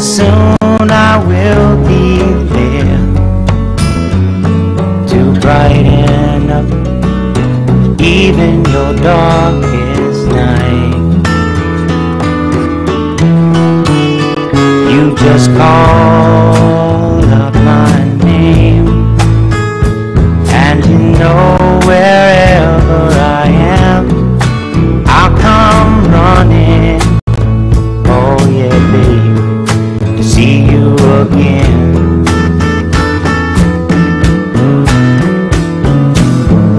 soon I will be there to brighten up even your darkest night. You just call out my name, and you know wherever I am, I'll come running. Oh yeah, baby, to see you again.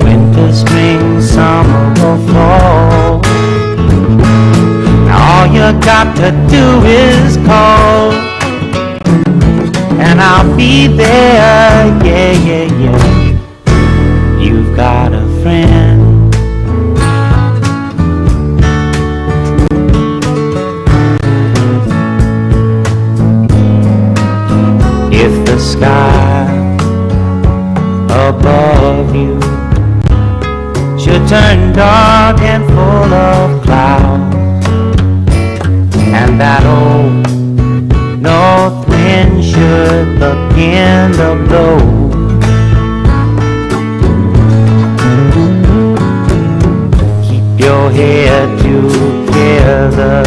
Winter, spring, summer or fall, now all you got to do is call, and I'll be there. Yeah, yeah, yeah. You've got a friend. If the sky above you should turn dark and full of clouds, and that old north wind should begin to blow, keep your head together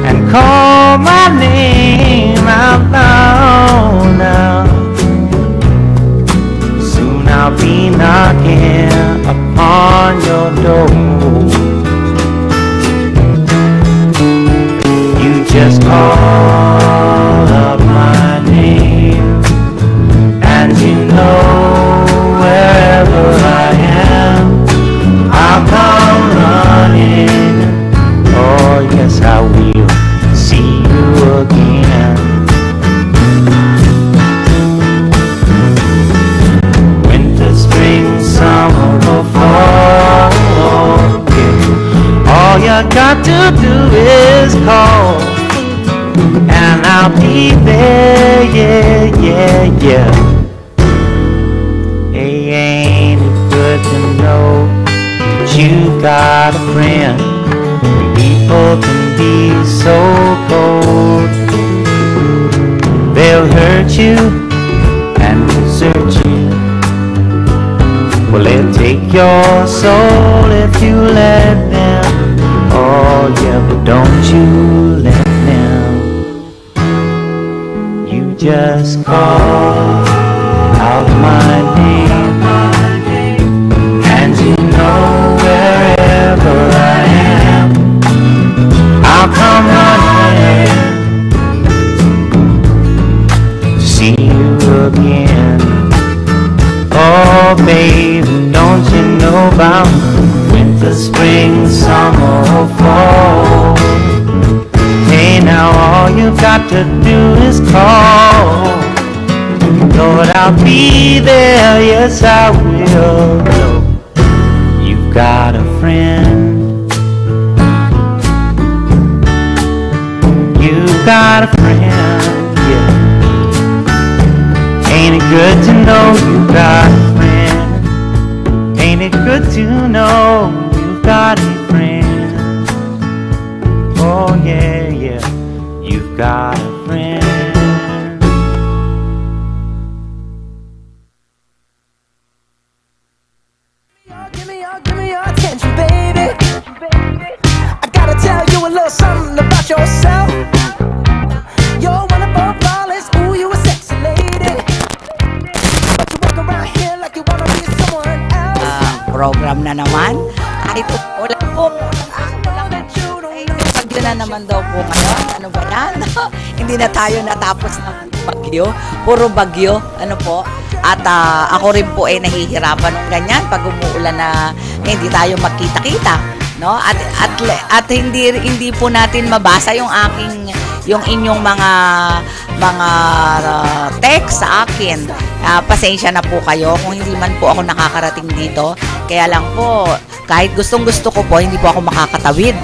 and call my name out loud now. Soon I'll be knocking upon your door. You just call out my name, and you know wherever I am, I'll come running. Oh yes, I will see you again. Winter, spring, summer or fall, yeah. All you got to do is call, and I'll be there. Yeah, yeah, yeah. Hey, ain't it good to know that you got a friend? People can be so cold, they'll hurt you and desert you. Well, they'll take your soul if you let them. Oh yeah, but don't you let them. You just call out my name, and you know wherever I am, I'll come running to see you again. Oh baby, don't you know about winter, spring, summer or fall? Hey, now all you got to do is call. Lord, I'll be there, yes I will. You've got a friend. You've got a friend, yeah. Ain't it good to know you've got a friend? Ain't it good to know you've got a friend? Oh yeah, yeah, you've got a friend. Give me your attention, baby. I gotta tell you a little something about yourself. You're wonderful, flawless, ooh, you a sexy lady. But you walk around here like you wanna be someone else. Program na naman. Ay, wala po. Bagyo na naman daw po ngayon. Ano ba yan? Hindi na tayo natapos ng bagyo. Puro bagyo. Ano po? At ako rin po ay nahihirapan ng ganyan pag umuulan na hindi tayo magkita-kita, no? At hindi po natin mabasa yung inyong mga text sa akin. Pasensya na po kayo kung hindi man po ako nakakarating dito. Kaya lang po, kahit gustong-gusto ko po, hindi po ako makakatawid.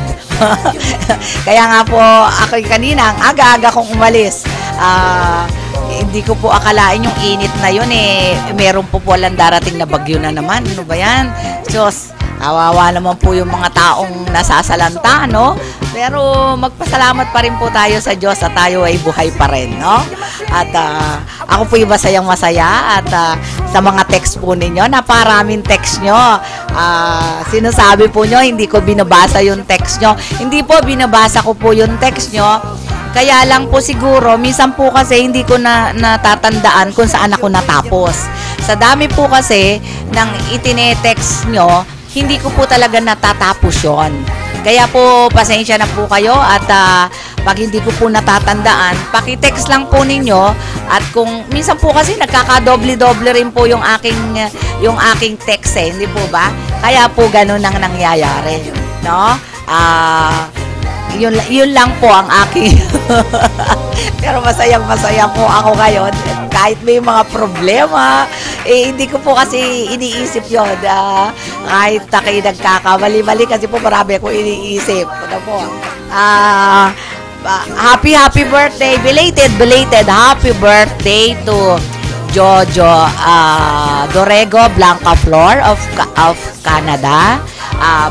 Kaya nga po, ako kanina, ang aga-aga kong umalis. Hindi ko po akalain yung init na yun meron po walang darating na bagyo na naman. Ano ba yan? Diyos, Kawawa naman po yung mga taong nasasalanta, no? Pero magpasalamat pa rin po tayo sa Diyos at tayo ay buhay pa rin, no? At ako po yung masayang-masaya at sa mga text po ninyo, naparaming text nyo. Sinasabi po nyo, hindi ko binabasa yung text nyo. Hindi po, binabasa ko po yung text nyo. Kaya lang po siguro, minsan po kasi hindi ko natatandaan kung saan ako natapos. Sa dami po kasi ng itinetext nyo, hindi ko po talaga natatapos yon. Kaya po, pasensya na po kayo at pag hindi ko po natatandaan, pakitext lang po ninyo at kung minsan po kasi nagkakadoble-doble rin po yung aking text hindi po ba? Kaya po ganun ang nangyayari, no? Yun lang po ang aking pero masayang-masaya po ako ngayon kahit may mga problema hindi ko po kasi iniisip yun kahit kayo nagkakamali-mali kasi po marami ako iniisip ano po happy birthday belated happy birthday to Jojo Dorego Blanca Flor of Canada.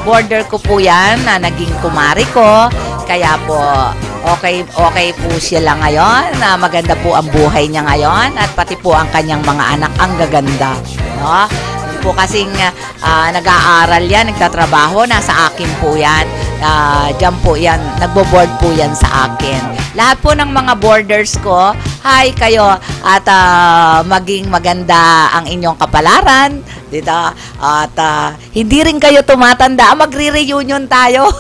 Border ko po yan na naging kumari ko. Kaya po, okay po siya lang ngayon. Maganda po ang buhay niya ngayon at pati po ang kanyang mga anak ang gaganda. No? Po kasing nag-aaral yan, nagtatrabaho, nasa akin po yan. Diyan po yan, nagbo-board po yan sa akin. Lahat po ng mga boarders ko, hi kayo at maging maganda ang inyong kapalaran. Dito, at hindi rin kayo tumatanda, magre-reunion tayo.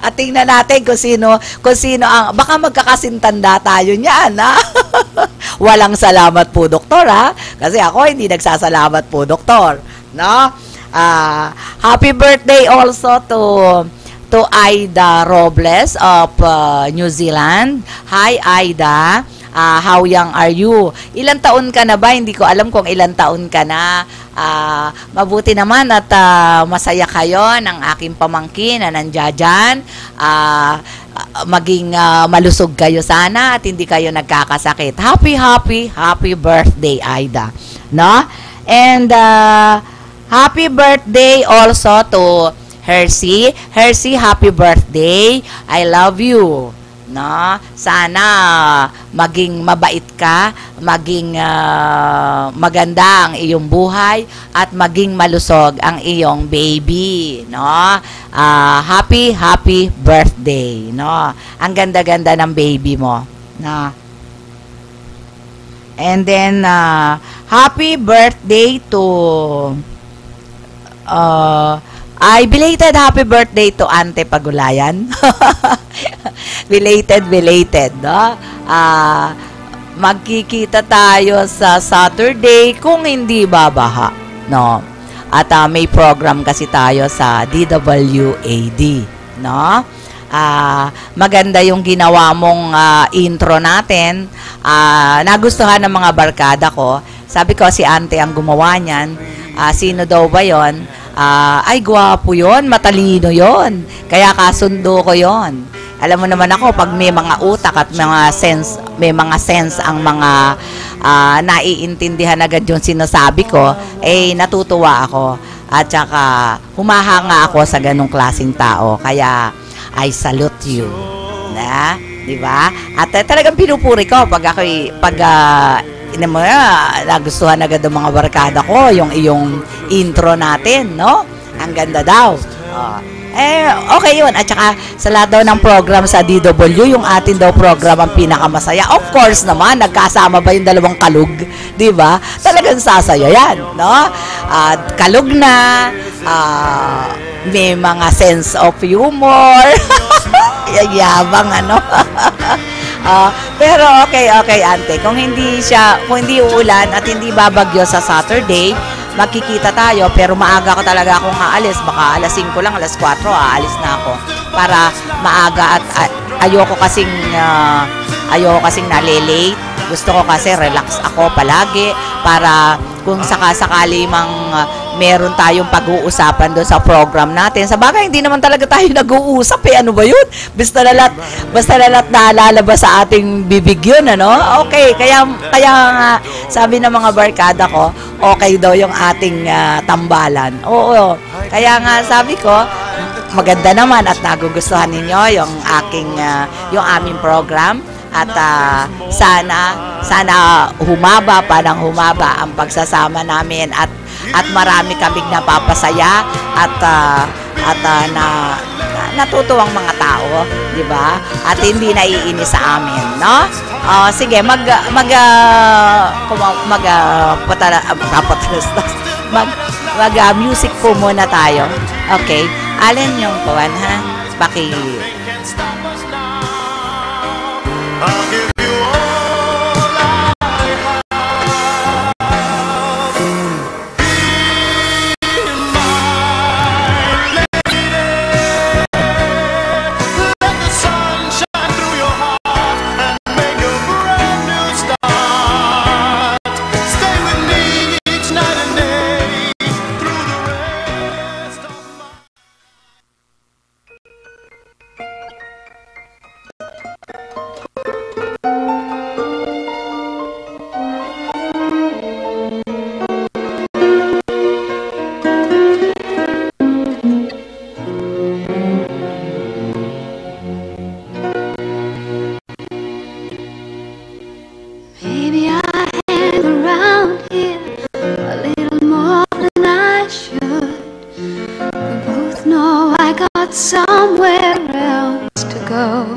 At tingnan natin kung sino ang, baka magkakasintanda tayo niyan, ha? Walang salamat po, doktor, ha? Kasi ako hindi nagsasalamat po, doktor, no? Happy birthday also to Aida Robles of New Zealand. Hi, Aida. How young are you? Ilang taon ka na ba? Hindi ko alam kung ilang taon ka na. Mabuti naman at masaya kayo ng aking pamangkin na nandiyan. Maging malusog kayo sana at hindi kayo nagkakasakit. Happy birthday, Aida. No? And happy birthday also to Hershey. Hershey, happy birthday. I love you. No? Sana maging mabait ka, maging maganda ang iyong buhay at maging malusog ang iyong baby, no? Happy birthday, no? Ang ganda-ganda ng baby mo, no? And then happy birthday to belated happy birthday to Ante Pagulayan. Belated, no? Magkikita tayo sa Saturday kung hindi babaha, no? At may program kasi tayo sa DWAD, no? Maganda yung ginawa mong intro natin. Nagustuhan ng mga barkada ko. Sabi ko si Ante ang gumawa niyan. Sino daw ba yon? Ay, gwapo yon, matalino yon. Kaya kasundo ko yon. Alam mo naman ako, pag may mga utak at may mga sense ang mga naiintindihan agad yung sinasabi ko, natutuwa ako. At saka, humahanga ako sa ganong klaseng tao. Kaya, I salute you. Na? Diba? At talagang pinupuri ko pag nagustuhan agad ng mga barkada ko yung iyong intro natin, no? Ang ganda daw. Okay yun. At saka sa lahat daw ng program sa DW, yung atin daw program ang pinakamasaya. Of course naman, nagkasama ba yung dalawang kalug? Diba? Talagang sasaya yan, no? Kalug na, may mga sense of humor. Yabang, ano? Pero okay, Ante. Kung hindi uulan at hindi babagyo sa Saturday, magkikita tayo, pero maaga ko talaga akong aalis. Baka alas 5 lang, alas 4, aalis na ako. Para maaga at ayoko kasing nalilate. Gusto ko kasi relax ako palagi para kung sakasakali mang meron tayong pag-uusapan doon sa program natin. Sa bagay, hindi naman talaga tayo nag-uusap ano ba yun? Basta nalat naalala ba sa ating bibig yun, ano? Okay, kaya nga Sabi ng mga barkada ko, okay daw yung ating tambalan. Oo, kaya nga sabi ko, maganda naman at nagugustuhan ninyo yung yung aming program at sana humaba ang pagsasama namin at marami kaming napapasaya at natutuwang mga tao, di ba? At hindi naiinis sa amin, no? Sige, mag music po muna tayo. Okay. Alin yung kuwan, ha? Paki... somewhere else to go,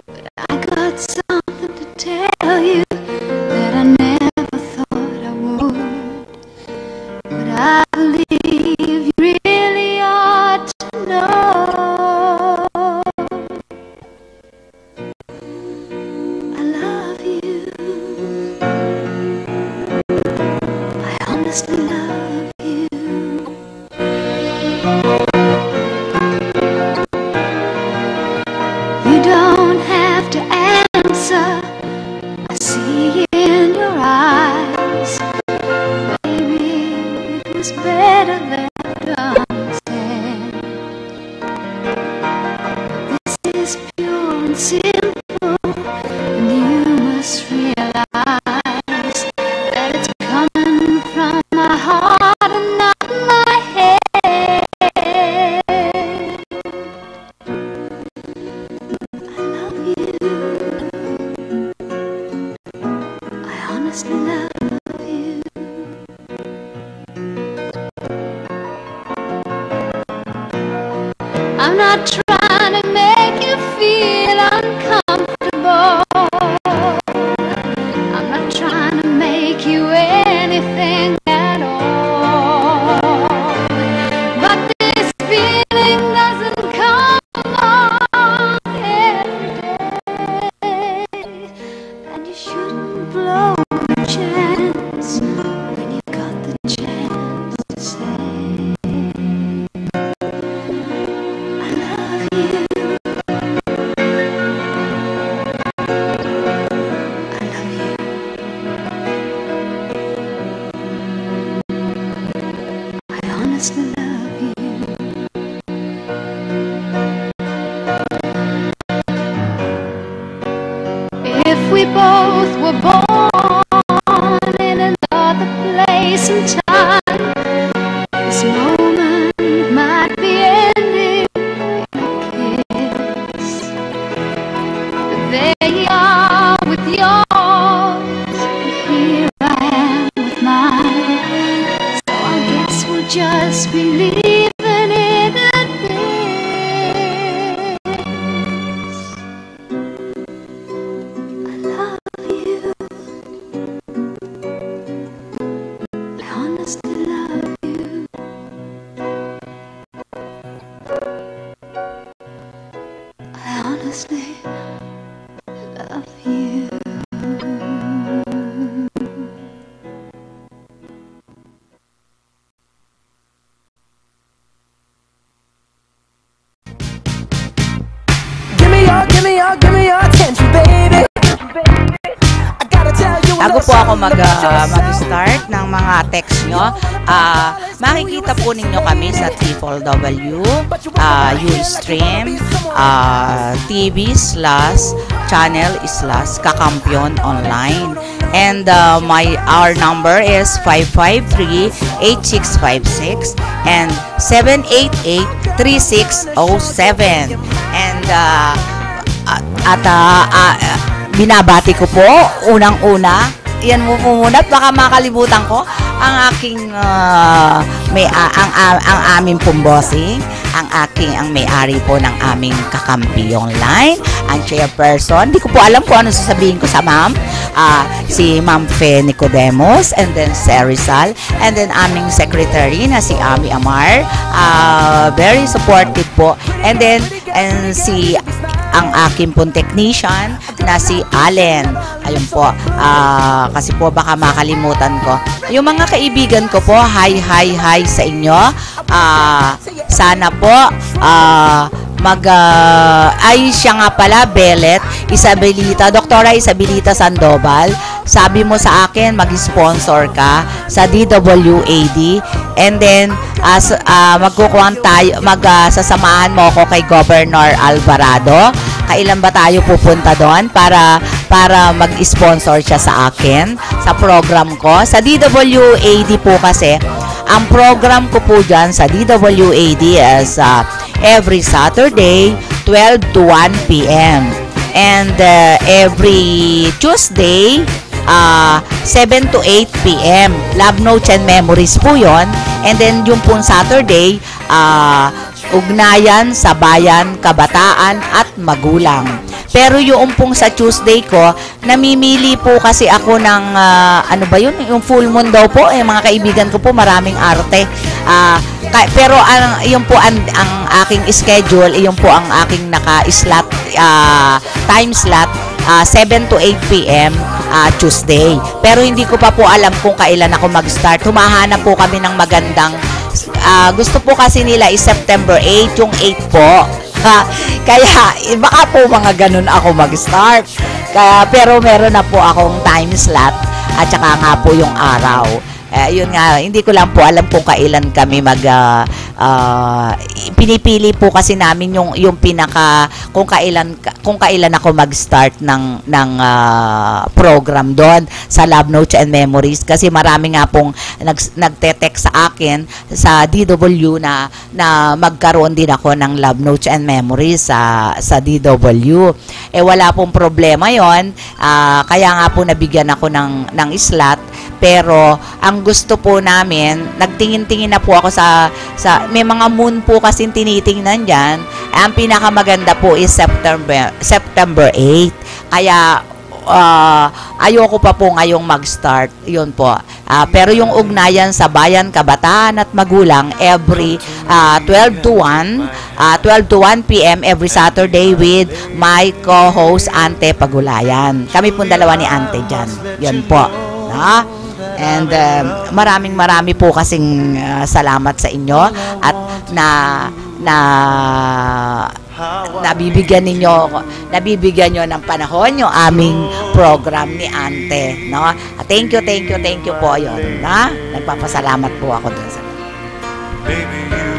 but I got something to tell you that I never thought I would, but I believe you really ought to know. I love you, I honestly love you. You don't have to answer, I see it in your eyes. Maybe it was better that I don't understand. This is pure and simple, and you must realize that it's coming from my heart and not my head. I love you. I'm not trying to make you feel uncomfortable. I'm not trying to make you anything at all. But this feeling doesn't come along every day, and you shouldn't blow chance when you got the chance to say I love you. I love you. I honestly love you. If we both were born in another place and time, this moment might be ending in a kiss. But there you are with yours, and here I am with mine. So I guess we'll just be leaving it at this. I love you. I honestly love you. I honestly love you. Give me your attention, baby. I gotta tell you a Bago little po ako something about yourself. mag-start ng mga text nyo, makikita po ninyo kami sa TFLW, Ustream, TV/, channel Islas Kakampiyon Online. And our number is 553-8656 and 788-3607. And binabati ko po unang-una, yan mo po muna at baka makalimutan ko ang aking ang aming pong bossing, ang may-ari po ng aming Kakampi Online, ang chairperson. Hindi ko po alam kung ano sasabihin ko sa ma'am. Si Ma'am Fe Nicodemos, and then si Rizal, and then aming secretary na si Ami Amar, very supportive po, and then ang aking pong technician na si Allen. Ayun po, kasi po baka makalimutan ko. Yung mga kaibigan ko po, hi sa inyo. Sana po ay siya nga pala, Belet Isabelita, Doktora Isabelita Sandoval, sabi mo sa akin mag-sponsor ka sa DWAD, and then magkukuhan tayo, sasamahan mo ako kay Governor Alvarado. Kailan ba tayo pupunta doon para mag-sponsor siya sa akin sa program ko sa DWAD po? Kasi ang program ko po dyan sa DWAD is every Saturday 12 to 1 p.m. and every Tuesday 7 to 8 p.m. Love Notes and Memories po yon. And then yung pong Saturday, ugnayan sa bayan, kabataan at magulang. Pero yung pong sa Tuesday ko, namimili po kasi ako ng ano ba yun? Yung full moon daw po. Mga kaibigan ko po, maraming arte. Pero yung po ang aking schedule, yung po ang aking naka-slot, time slot, 7 to 8 p.m. Tuesday. Pero hindi ko pa po alam kung kailan ako mag-start. Humahanap po kami ng magandang gusto po kasi nila is September 8, yung 8 po. Kaya baka po mga ganun ako mag-start. Pero meron na po akong time slot at saka nga po yung araw. Yun nga, hindi ko lang po alam kung kailan kami pinipili po kasi namin yung pinaka kung kailan ako mag-start ng program doon sa Love Notes and Memories, kasi marami nga pong nagte-text sa akin sa DW na magkaroon din ako ng Love Notes and Memories sa DW. Wala pong problema yon, kaya nga po nabigyan ako ng slot. Pero ang gusto po namin, nagtingin-tingin na po ako sa may mga moon po kasi tinitingnan dyan. Ang pinakamaganda po is September 8. Kaya ayoko pa po ngayong mag-start. Yun po. Pero yung ugnayan sa bayan, kabataan at magulang, every 12 to 1 p.m. every Saturday with my co-host Ante Pagulayan. Kami pong dalawa ni Ante dyan. Yun po. And marami po kasing salamat sa inyo at nabibigyan nyo ng panahon yung aming program ni Ante, no? Thank you po yon, na nagpapasalamat po ako dun sa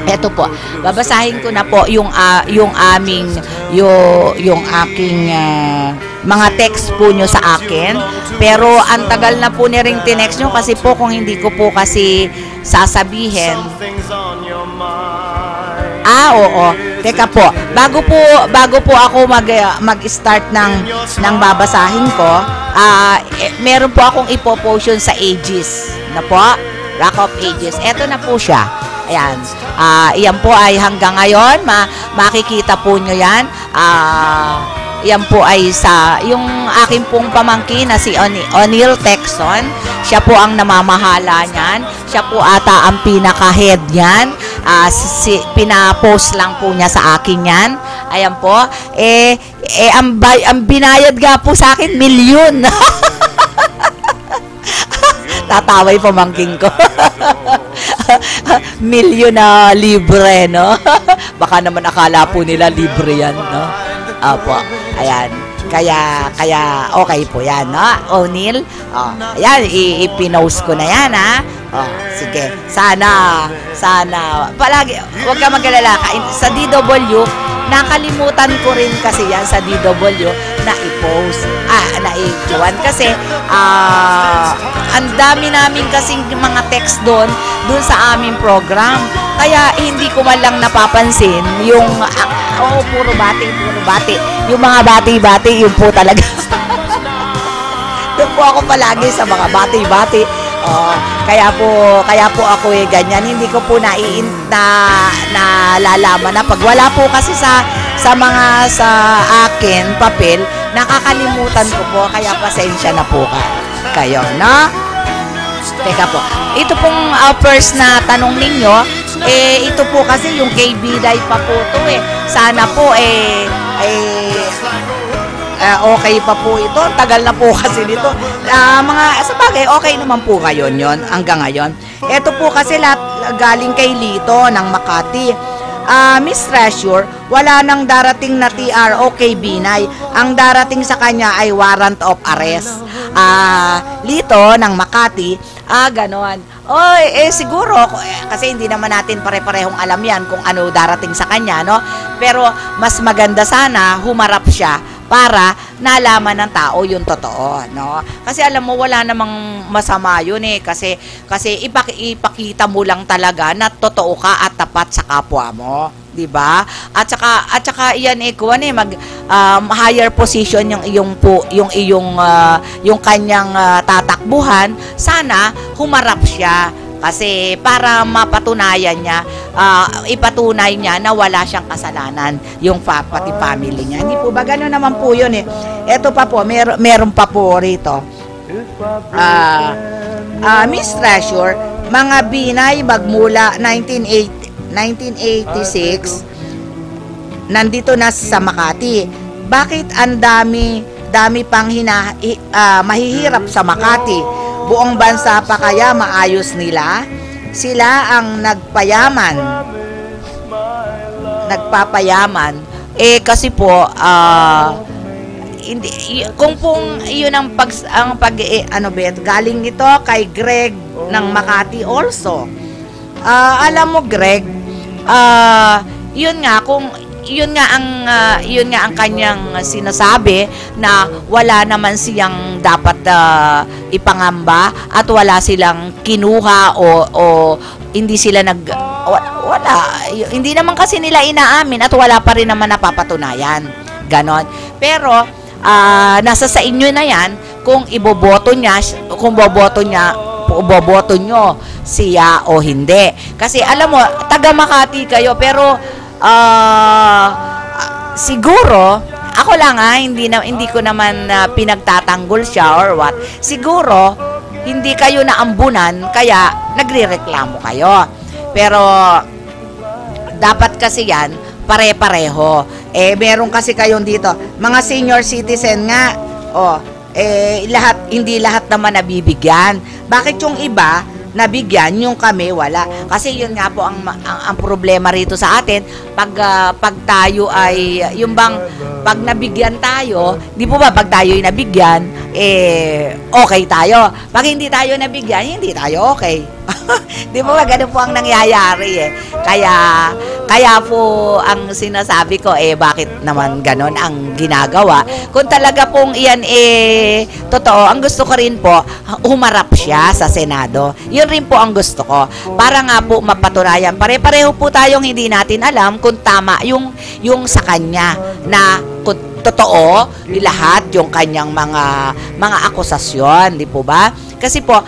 eto po. Babasahin ko na po yung aking mga text po nyo sa akin. Pero ang tagal na po niring tinext nyo kasi po kung hindi ko po kasi sasabihin. Oo. Teka po. Bago po ako mag-start ng babasahin ko, meron po akong ipo-post yun sa Aegis. Na po? Rock of Ages. Eto na po siya. Ayan. Iyan po ay hanggang ngayon, makikita po nyo yan. Yan po ay yung aking pong pamangkin na si O'Neil Texon. Siya po ang namamahala niyan. Siya po ata ang pinaka-head niyan. Pinapost lang po niya sa akin yan. Ayan po. Ang binayad nga po sa akin, milyon. Tatawa yung pamangkin ko. Milyon na libre, no? Baka naman akala po nila libre yan, no? Opo, ayan. Kaya okay po yan, no? O'Neil, ayan, ipinost ko na yan, ha? Sige, sana, palagi, huwag ka mag-alala. Sa DW, nakalimutan ko rin kasi yan sa DW na i-post. Na i-kuhan kasi ang dami namin kasing mga text doon sa aming program. Kaya hindi ko man lang napapansin yung puro bati. Yung mga bati-bati, yun po talaga. Doon po ako palagi sa mga bati-bati. Kaya po ako ganyan. Hindi ko po nalalaman na pag wala po kasi sa akin papel, nakakalimutan ko po, kaya pasensya na po kayo, no? Teka po. Ito pong first na tanong ninyo, ito po kasi yung kay Biday pa po to Sana po okay pa po ito. Tagal na po kasi nito. Sa bagay, okay naman po ngayon yon hanggang ngayon. Ito po kasi lahat galing kay Lito ng Makati. Miss Treasure, wala nang darating na TRO kay Binay. Ang darating sa kanya ay warrant of arrest. Lito ng Makati, ganon. Siguro, kasi hindi naman natin pare-parehong alam yan kung ano darating sa kanya, no? Pero mas maganda sana humarap siya para nalaman ng tao yung totoo, no? Kasi alam mo, wala namang masama yun kasi ipakita mo lang talaga na totoo ka at tapat sa kapwa mo, 'di ba? At saka iyan higher position yung kanyang tatakbuhan, sana humarap siya. Kasi para mapatunayan niya, ipatunay niya na wala siyang kasalanan yung pati family niya. Hindi po ba? Gano'n naman po yun Ito pa po, meron pa po rito. Miss Treasure, mga Binay magmula 1986, nandito na sa Makati. Bakit ang dami pang mahihirap sa Makati? Buong bansa pa kaya maayos nila? Sila ang nagpapayaman. Kasi po, hindi, kung pong yun galing ito kay Greg ng Makati also. Alam mo, Greg, yun nga ang kanyang sinasabi, na wala naman siyang dapat ipangamba at wala silang kinuha o hindi sila hindi naman kasi nila inaamin at wala pa rin naman napapatunayan. Ganon. Pero nasa sa inyo na yan kung boboto nyo siya o hindi. Kasi alam mo, taga Makati kayo, pero siguro ako lang hindi ko naman pinagtatanggol siya or what. Siguro hindi kayo naambunan kaya nagrereklamo kayo. Pero dapat kasi yan pare-pareho. Meron kasi kayong dito mga senior citizen nga. Hindi lahat naman nabibigyan. Bakit yung iba nabigyan, yung kami wala? Kasi yun nga po ang problema rito sa atin, pag tayo ay pag nabigyan tayo, di po ba, pag tayo ay nabigyan, okay tayo. Pag hindi tayo nabigyan, hindi tayo okay. Di po ba, ganun po ang nangyayari Kaya po ang sinasabi ko, bakit naman ganon ang ginagawa? Kung talaga pong iyan totoo, ang gusto ko rin po, humarap siya sa Senado. Yun rin po ang gusto ko. Para nga po mapatunayan. Pare-pareho po tayong hindi natin alam kung tama yung sa kanya na kung totoo lahat yung kanyang mga akusasyon, di po ba? Kasi po,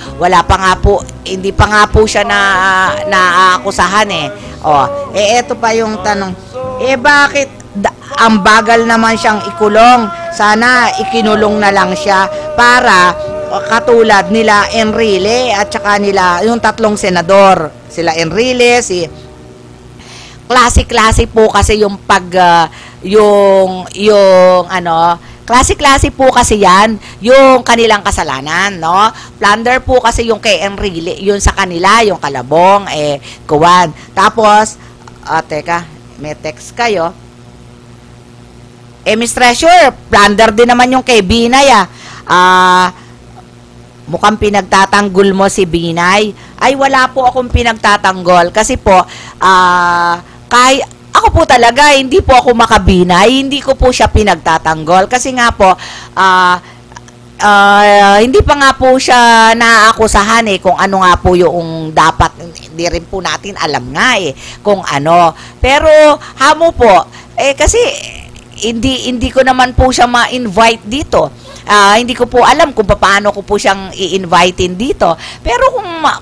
hindi pa nga po siya naaakusahan eto pa yung tanong. Bakit ang bagal naman siyang ikulong? Sana ikinulong na lang siya para katulad nila Enrile at saka nila yung tatlong senador. Sila Enrile, klase-klase po kasi yung klase-klase po kasi yan, yung kanilang kasalanan, no? Plunder po kasi yung kay Enrile, yun sa kanila, yung kalabong, kuwan. Tapos, teka, may text kayo. Miss Treasure, plunder din naman yung kay Binay, mukhang pinagtatanggol mo si Binay. Ay, wala po akong pinagtatanggol. Kasi po, ako po talaga, hindi po ako makabinay, hindi ko po siya pinagtatanggol. Kasi nga po, hindi pa nga po siya naaakusahan kung ano nga po yung dapat, hindi rin po natin alam nga kung ano. Pero hamo po, kasi hindi ko naman po siya ma-invite dito. Hindi ko po alam kung paano ko po siyang i-invitein dito. Pero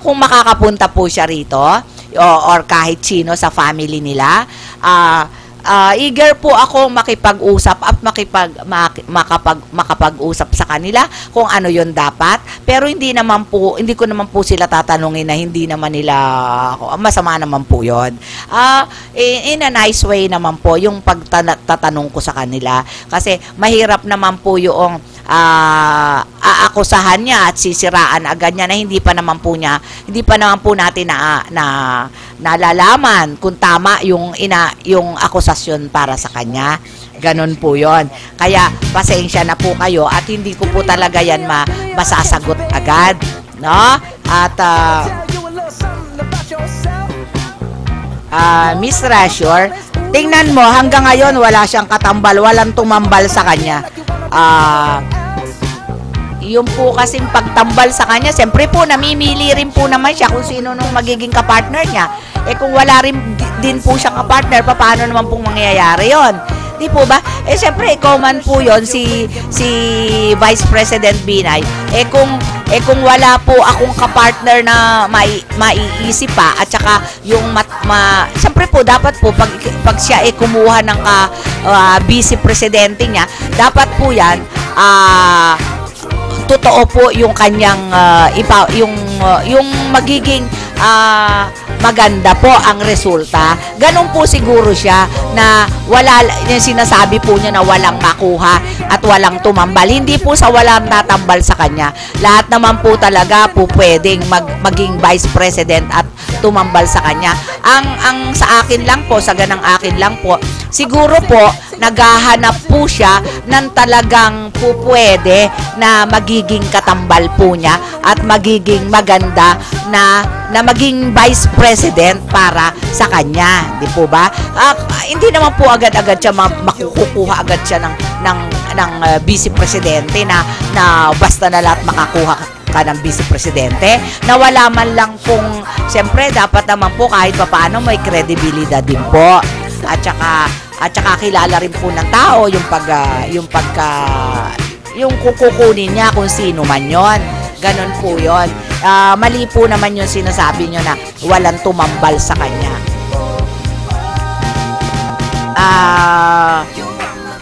kung makakapunta po siya rito, or kahit sino sa family nila, eager po ako makipag-usap at makapag-usap sa kanila kung ano yon dapat. Pero hindi ko naman po sila tatanungin na hindi naman nila masama naman po yon. In a nice way naman po yung pagtatanong ko sa kanila, kasi mahirap naman po yung aakusahan niya at sisiraan agad niya na hindi pa naman po natin nalalaman kung tama yung akusasyon para sa kanya. Ganon po yon. Kaya pasensya na po kayo at hindi ko po talaga yan masasagot agad, no? At Miss Rasher, tingnan mo, hanggang ngayon wala siyang katambal, walang tumambal sa kanya. Yung po kasing pagtambal sa kanya, siyempre po namimili rin po naman siya kung sino nung magiging kapartner niya. Kung wala rin din po siyang kapartner, paano naman pong mangyayari yon? Di po ba? Siyempre, ikaw man po yon, si Vice President Binay. Kung wala po akong kapartner na maiisip pa, at saka yung siyempre po, dapat po, pag siya kumuha ng vice presidente niya, dapat po yan, totoo po yung kanyang yung magiging maganda po ang resulta. Ganon po siguro siya na wala, yung sinasabi po niya na walang makuha at walang tumambal. Hindi po sa walang tatambal sa kanya. Lahat naman po talaga po pwedeng maging vice president at tumambal sa kanya. Ang sa akin lang po, sa ganang akin lang po, siguro po naghahanap po siya ng talagang po pwede na magiging katambal po niya at magiging maganda na maging vice president para sa kanya, di po ba? Hindi naman po agad-agad siya makukuha agad siya ng vice presidente na basta na lahat makakuha ka ng vice presidente, na wala man lang pong, siyempre dapat naman po kahit papaano may credibility din po, at saka kilala rin po ng tao yung kukunin niya kung sino man yon. Ganon po yon. Mali po naman yung sinasabi nyo na walang tumambal sa kanya.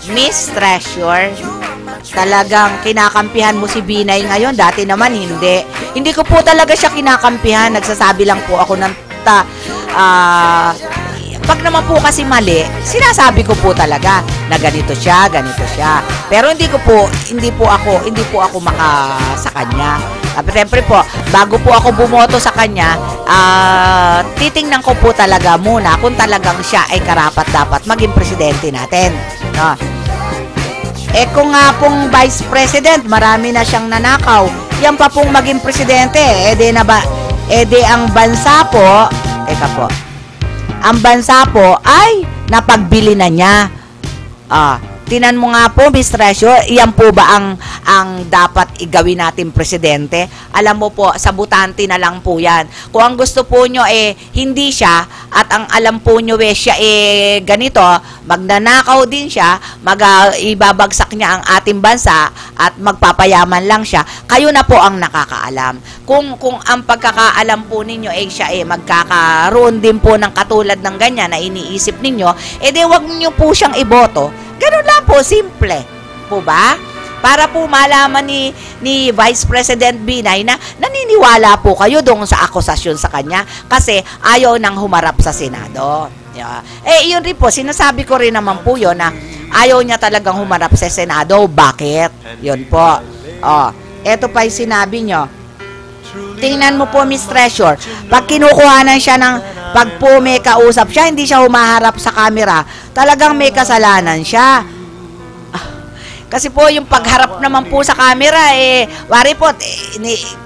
Miss Treasure, talagang kinakampihan mo si Binay ngayon. Dati naman hindi. Hindi ko po talaga siya kinakampihan. Nagsasabi lang po ako ng pag naman po kasi mali, sinasabi ko po talaga na ganito siya. Pero hindi po ako sa kanya. Siyempre po, bago po ako bumoto sa kanya, titingnan ko po talaga muna kung talagang siya ay karapat-dapat maging presidente natin. No? Kung nga pong vice president, marami na siyang nanakaw, yan pa pong maging presidente, ang bansa po, ang bansa po ay napagbili na niya. Tinan mo nga po, Miss Treasure, iyan po ba ang dapat igawin natin presidente? Alam mo po, sabutante na lang po yan. Kung ang gusto po nyo hindi siya, at ang alam po nyo siya ganito, magnanakaw din siya, ibabagsak niya ang ating bansa at magpapayaman lang siya, kayo na po ang nakakaalam. Kung ang pagkakaalam po ninyo siya magkakaroon din po ng katulad ng ganyan na iniisip ninyo, wag niyo po siyang iboto. Ganun lang po, simple. Po ba? Para po malaman ni Vice President Binay na naniniwala po kayo doon sa akusasyon sa kanya kasi ayaw nang humarap sa Senado. Yun rin po, sinasabi ko rin naman po yun na ayaw niya talagang humarap sa Senado. Bakit? Yun po. Eto pa yung sinabi nyo. Tingnan mo po, Miss Treasure, pag kinukuhanan siya pag po may kausap siya, hindi siya humaharap sa camera, talagang may kasalanan siya. Kasi po yung pagharap naman po sa camera, wari po,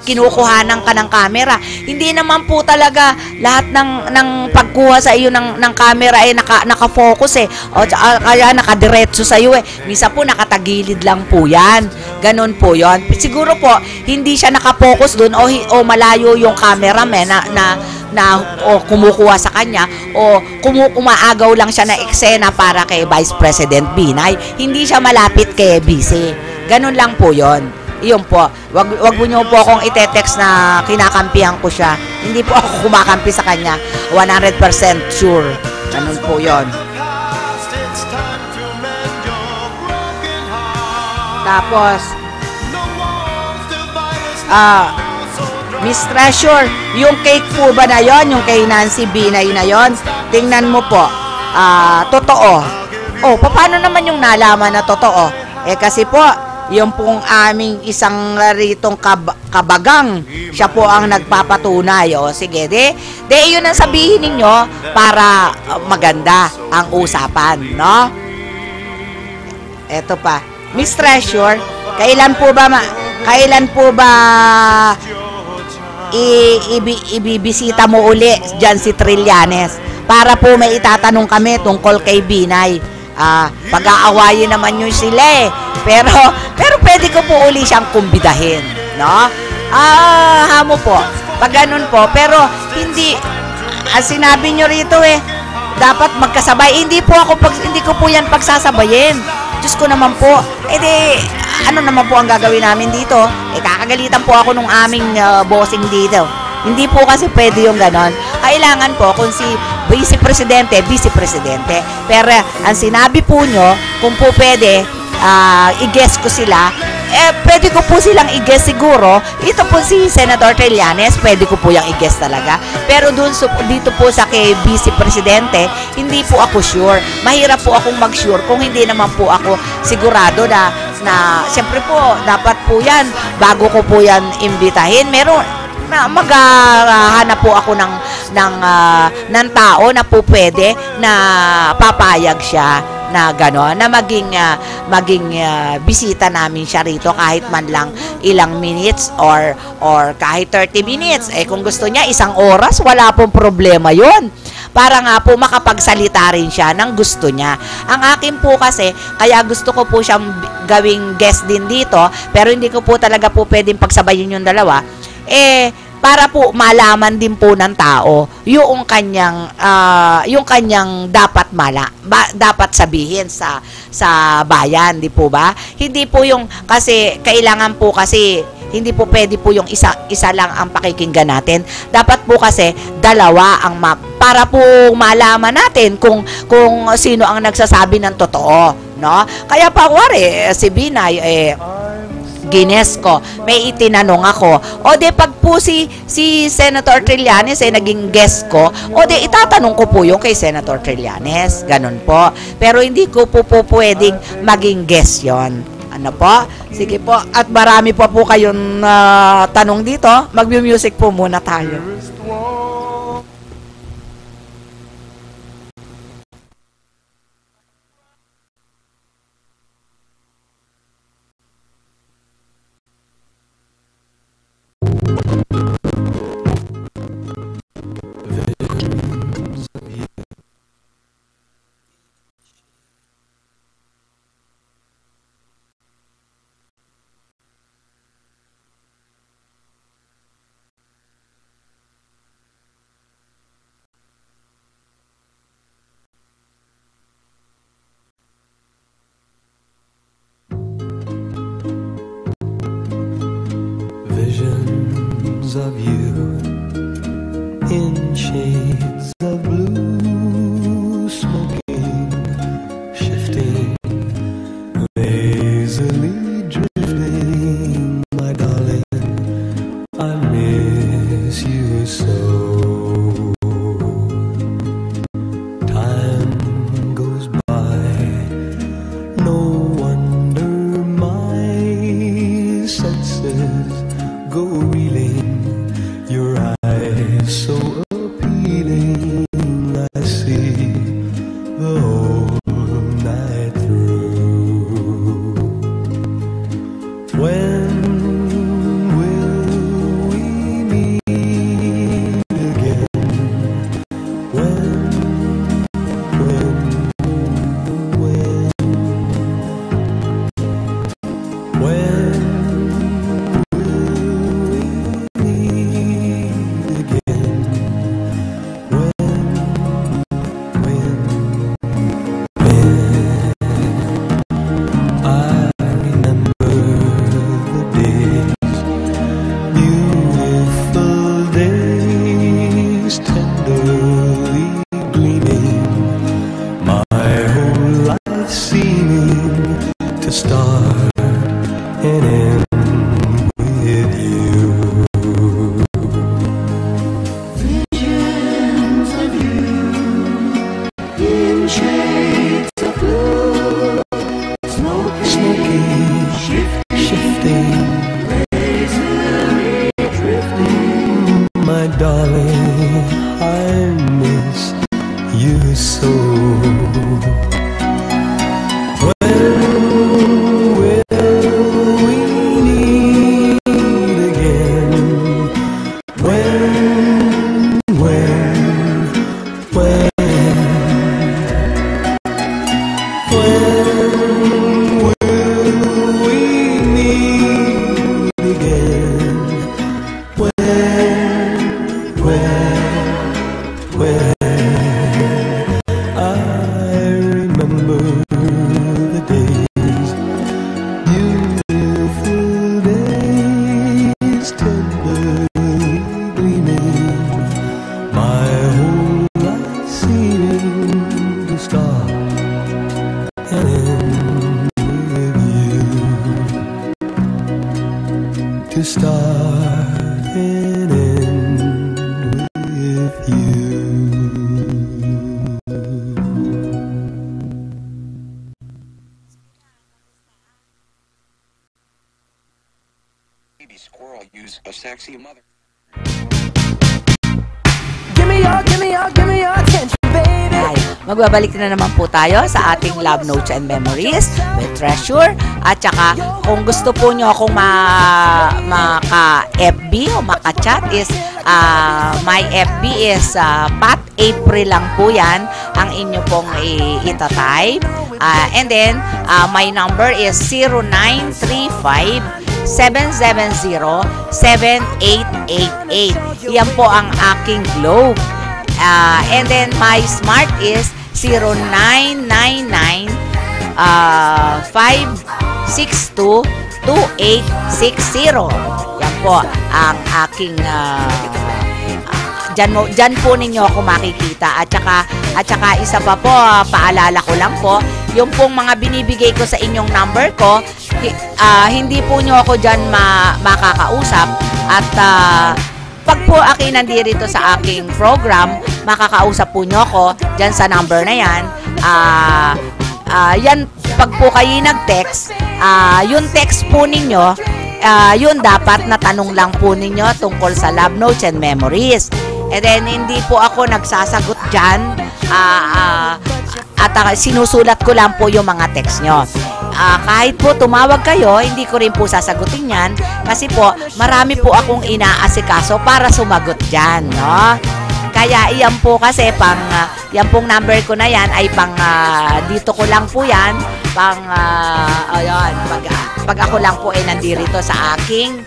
kinukuhanan ka ng camera. Hindi naman po talaga lahat ng pagkuha sa iyo ng camera naka-focus o kaya nakadiretso sa iyo Misa po nakatagilid lang po yan. Ganon po yon. Siguro po, hindi siya nakafocus doon o malayo yung cameraman na kumukuha sa kanya o umaagaw lang siya na eksena para kay Vice President Binay. Hindi siya malapit kay BC. Ganun lang po yon. Iyon po. Wag mo niyo po akong ite-text na kinakampihan ko siya. Hindi po ako kumakampi sa kanya. 100% sure. Ganun po yon. Tapos Miss Treasure, yung cake po ba na yon, yung kay Nancy Binay na yon, tingnan mo po, totoo. Paano naman yung nalaman na totoo? Kasi po, yung pong aming isang ritong kabagang, siya po ang nagpapatunay. Sige, yun ang sabihin ninyo para maganda ang usapan, no? Eto pa, Miss Treasure, kailan po ba ibibisita mo uli dyan si Trillanes para po may itatanong kami tungkol kay Binay. Pag-aawayin naman yun sila pero pwede ko po uli siyang kumbidahin, no? Hamo po pag ganun po, pero hindi sinabi nyo rito dapat magkasabay. Hindi ko po yan pagsasabayin. Diyos ko naman po, ano naman po ang gagawin namin dito? Kakagalitan po ako nung aming bossing dito. Hindi po kasi pwede yung ganon. Kailangan po kung si Vice Presidente. Pero ang sinabi po nyo, kung po pwede, i-guess ko sila, pwede ko po silang i-guess siguro. Ito po si Senator Trillanes, pwede ko po yung i-guess talaga. Pero dito po sa kay Vice Presidente, hindi po ako sure. Mahirap po akong mag-sure kung hindi naman po ako sigurado na siyempre po, dapat po yan, bago ko po yan imbitahin, maghahanap po ako ng tao na po pwede na papayag siya na gano'n, na maging bisita namin siya rito kahit man lang ilang minutes or kahit 30 minutes. Kung gusto niya isang oras, wala pong problema yun. Para nga po makapagsalita rin siya ng gusto niya. Ang akin po kasi, kaya gusto ko po siyang gawing guest din dito, pero hindi ko po talaga po pwedeng pagsabayin yung dalawa, para po malaman din po ng tao yung kanyang dapat sabihin sa bayan, di po ba? Hindi po yung kasi kailangan po kasi hindi po pwede po yung isa lang ang pakikinggan natin. Dapat po kasi dalawa ang para po malaman natin kung sino ang nagsasabi ng totoo, no? Kaya pa si Binay gines ko, may itinanong ako. Pag po si Senator Trillanes naging guest ko, itatanong ko po yung kay Senator Trillanes. Ganun po. Pero hindi ko po pwedeng maging guest yon. Ano po? Sige po. At marami pa po kayong tanong dito. Mag-music po muna tayo. Visions of you in shades of blue, smoking, shifting, lazily drifting, my darling, I miss you so. Time goes by, no wonder my senses go reeling darling, I miss you so. When will we meet again? When will we meet again? When I remember the days, beautiful days, tenderly gleaming, my whole life seeming to start and end with you, to start and end with you. Baby squirrel use a sexy mother. Give me your attention, baby. Ay, magbabalik na naman po tayo sa ating Love Notes and Memories with Treasure. At saka, kung gusto po nyo akong maka-FB o maka-chat is, my FB is Pat April lang po yan, ang inyo pong itatype. And then, my number is 0935-770-7888. Yan po ang aking Globe. And then my smart is 0999-562-2860. Yan po ang aking dyan po ninyo ako makikita. At saka isa pa po, paalala ko lang po, yung pong mga binibigay ko sa inyong number ko, hindi po nyo ako dyan makakausap. At pag po akin nandito sa aking program, makakausap po nyo ako dyan sa number na yan. Yan, pag po kayo nag-text, yung text po ninyo, yun dapat na tanong lang po ninyo tungkol sa Love Notes and Memories. And then, hindi po ako nagsasagot dyan. At sinusulat ko lang po yung mga text nyo. Kahit po tumawag kayo, hindi ko rin po sasagutin yan. Kasi po, marami po akong inaasikaso para sumagot dyan, no? Kaya iyan po kasi, yan pong number ko na yan ay dito ko lang po yan. Ayun, pag ako lang po ay nandito sa aking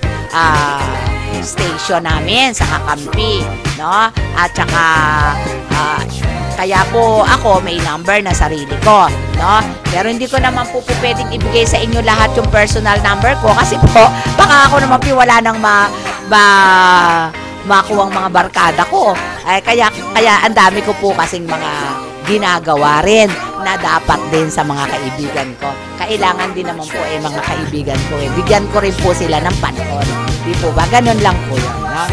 station namin sa Kakampi, no? At saka kaya po ako may number na sarili ko, no? Pero hindi ko naman po pwedeng ibigay sa inyo lahat yung personal number ko kasi po baka ako naman po wala nang makuha ang mga barkada ko. Kaya ang dami ko po kasing mga ginagawa rin na dapat din sa mga kaibigan ko. Kailangan din naman po mga kaibigan ko. Bigyan ko rin po sila ng panahon. Di po ba? Ganun lang po yun, no?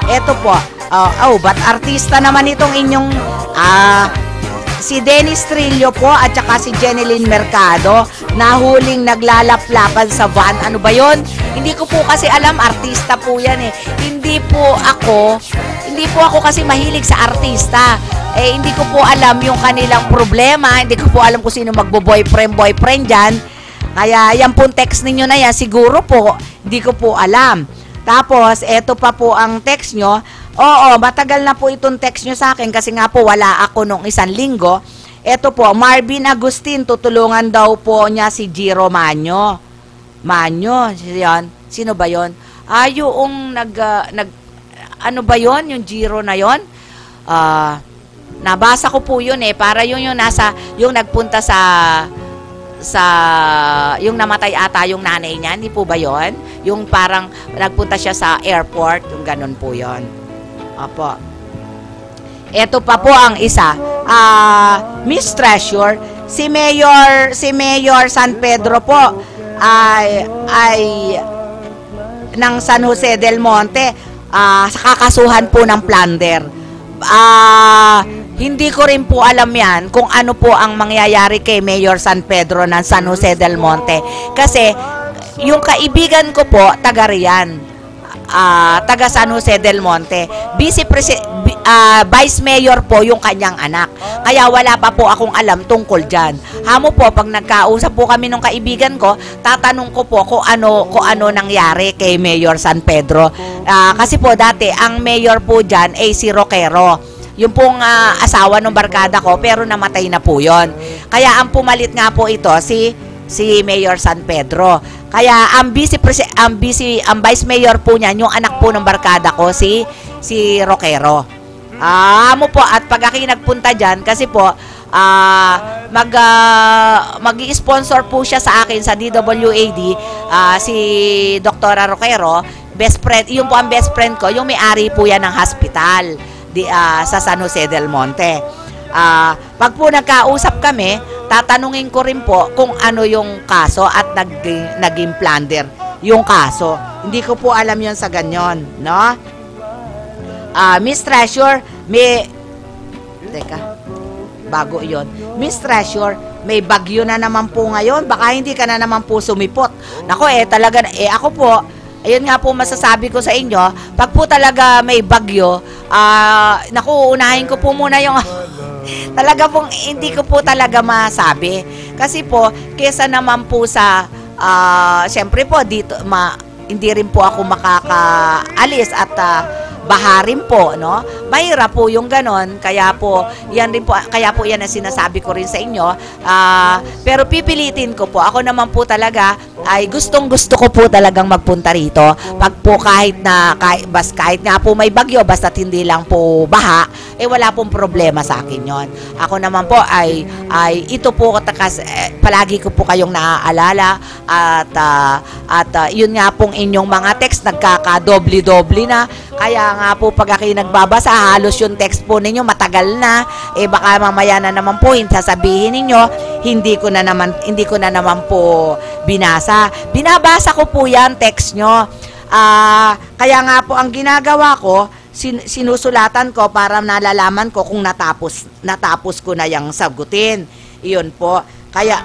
Eto po. Ba't artista naman itong inyong si Dennis Trillo po at saka si Jeneline Mercado nahuling naglalaplapan sa van. Ano ba yon? Hindi ko po kasi alam, artista po yan eh. Hindi po ako kasi mahilig sa artista. Hindi ko po alam yung kanilang problema. Hindi ko po alam kung sino magbo-boyfriend dyan. Kaya yan pong text ninyo na yan, siguro po, hindi ko po alam. Tapos, eto pa po ang text nyo. Oo, matagal na po itong text nyo sa akin kasi nga po wala ako nung 1 linggo. Eto po, Marvin Agustin, tutulungan daw po niya si Giro Manyo. Yan. Sino ba yon? Yung ano ba yon? Yung Giro na yon? Nabasa ko po yun para yung nagpunta yung namatay ata yung nanay niya, hindi po ba yon? Yung parang nagpunta siya sa airport, yung ganun po yon. Opo. Ito pa po ang isa. Miss Treasure, si Mayor San Pedro po ay ng San Jose del Monte, kakasuhan po ng plunder. Hindi ko rin po alam yan kung ano po ang mangyayari kay Mayor San Pedro ng San Jose del Monte. Kasi Yung kaibigan ko po, taga riyan. Taga San Jose del Monte. Vice Mayor po yung kanyang anak. Kaya wala pa po akong alam tungkol dyan. Hamo po, pag nagkausap po kami ng kaibigan ko, tatanong ko po kung ano nangyari kay Mayor San Pedro. Kasi po dati, ang mayor po dyan ay si Roquero. Yung pong asawa ng barkada ko, pero namatay na po yon. Kaya ang pumalit nga po ito, si Mayor San Pedro. Kaya ang vice mayor po niyan, yung anak po ng barkada ko, si Roquero. Mo po, at pag aki nagpunta dyan, kasi po, mag-i-sponsor po siya sa akin sa DWAD, si Dr. Roquero, best friend, yung po ang best friend ko, yung may-ari po yan ng hospital sa San Jose del Monte. Pag po nagkausap kami, tatanungin ko rin po kung ano yung kaso at naging plunder yung kaso. Hindi ko po alam yon sa ganyan, no? Miss Treasure, bago yon. Miss Treasure, may bagyo na naman po ngayon. Baka hindi ka na naman po sumipot. Nako talaga, ako po, ayun nga po masasabi ko sa inyo, pag po talaga may bagyo, naku, unahin ko po muna yung talaga pong hindi ko po talaga masabi. Kasi po, kesa naman po sa siyempre po dito hindi rin po ako makakaalis at baha rin po, no? Mahirap po yung ganon, kaya po yan ang sinasabi ko rin sa inyo. Pero pipilitin ko po, ako naman po talaga ay gustong-gusto ko po talagang magpunta rito. Pag po kahit nga po may bagyo, basta't hindi lang po baha, wala pong problema sa akin yon. Ako naman po ay ito po palagi ko po kayong naaalala at yun nga pong inyong mga text nagkakadoble-doble na. Kaya nga po pag aki nagbabasa, halos yung text po ninyo matagal na. Baka mamaya na naman po sasabihin ninyo, hindi ko na naman po binasa. Binabasa ko po yan, text nyo. Kaya nga po ang ginagawa ko, sinusulatan ko para nalalaman ko kung natapos ko na yung sagutin. Iyon po. Kaya,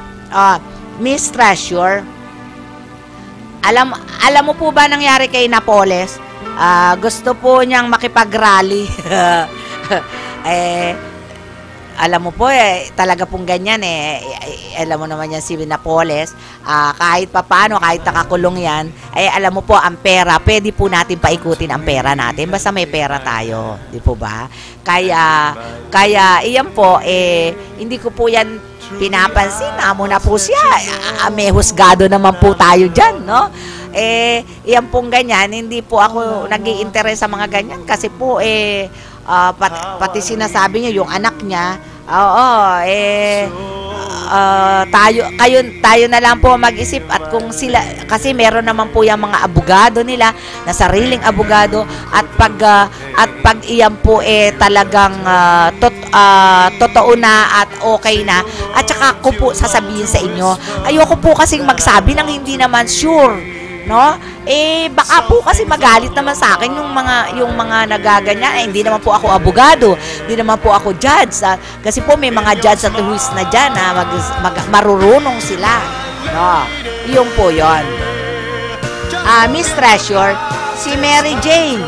Miss Treasure, alam mo po ba nangyari kay Napoles? Gusto po niyang makipag-rally. Alam mo po talaga pong ganyan alam mo naman yan si Napoles, kahit papano, kahit nakakulong yan, alam mo po ang pera, pwede po natin paikutin ang pera natin, basta may pera tayo, di po ba? Kaya iyan po, hindi ko po yan pinapansin, amo na po siya, may husgado naman po tayo dyan, no? Iyan pong ganyan, hindi po ako nag-i-interest sa mga ganyan kasi po pati sinasabi niya yung anak niya, tayo na lang po mag-isip at kung sila, kasi meron naman po yung mga abogado nila na sariling abogado at pag iyan po talagang totoo na at okay na, at saka ko po sasabihin sa inyo, ayoko po kasing magsabi ng hindi naman sure, no? Baka po kasi magalit naman sa akin yung mga nagaganyan. Hindi naman po ako abogado, hindi naman po ako judge. Kasi po may mga judge at juez na dyan na marurunong sila, no? Yung po yon. Miss Treasure, si Mary Jane.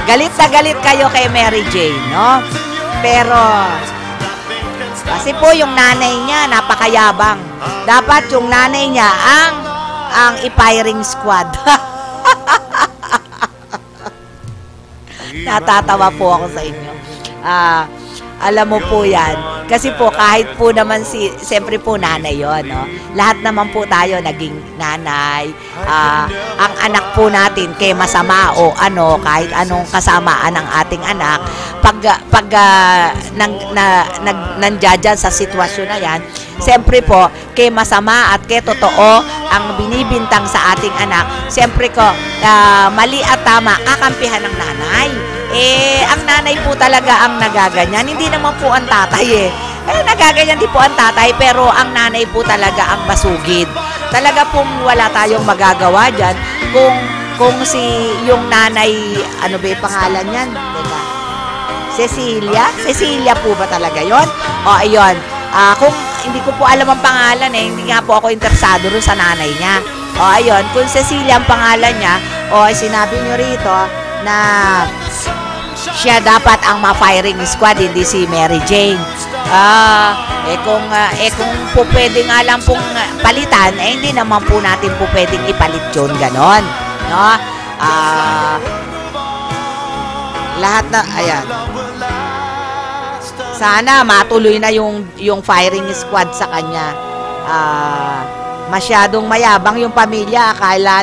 Galit na galit kayo kay Mary Jane, no? Pero kasi po yung nanay niya napakayabang. Dapat yung nanay niya ang i-firing squad. Natatawa po ako sa inyo. Alam mo po yan. Kasi po kahit po naman siyempre po nanay yon, no? Lahat naman po tayo naging nanay. Ang anak po natin kay masama o kahit anong kasamaan ng ating anak, pag nandiyan sa sitwasyon na yan, siyempre po kay masama at kay totoo ang binibintang sa ating anak, siyempre ko mali at tama kakampihan ng nanay. Ang nanay po talaga ang nagaganyan, hindi naman po ang tatay nagaganyan din po ang tatay, pero ang nanay po talaga ang masugid. Talaga pong wala tayong magagawa dyan kung yung nanay, ano ba yung pangalan yan? Teka. Cecilia? Cecilia po ba talaga yon? O, ayun. Kung hindi ko po alam ang pangalan hindi nga po ako interesado rin sa nanay niya. O, ayun. Kung Cecilia ang pangalan niya, sinabi nyo rito na siya dapat ang ma-firing squad, hindi si Mary Jane. Kung po pwede nga lang pong palitan, hindi naman po natin po pwedeng ipalit yun, ganon. No? Lahat na, ayan. Sana matuloy na yung firing squad sa kanya. Masyadong mayabang yung pamilya. Akala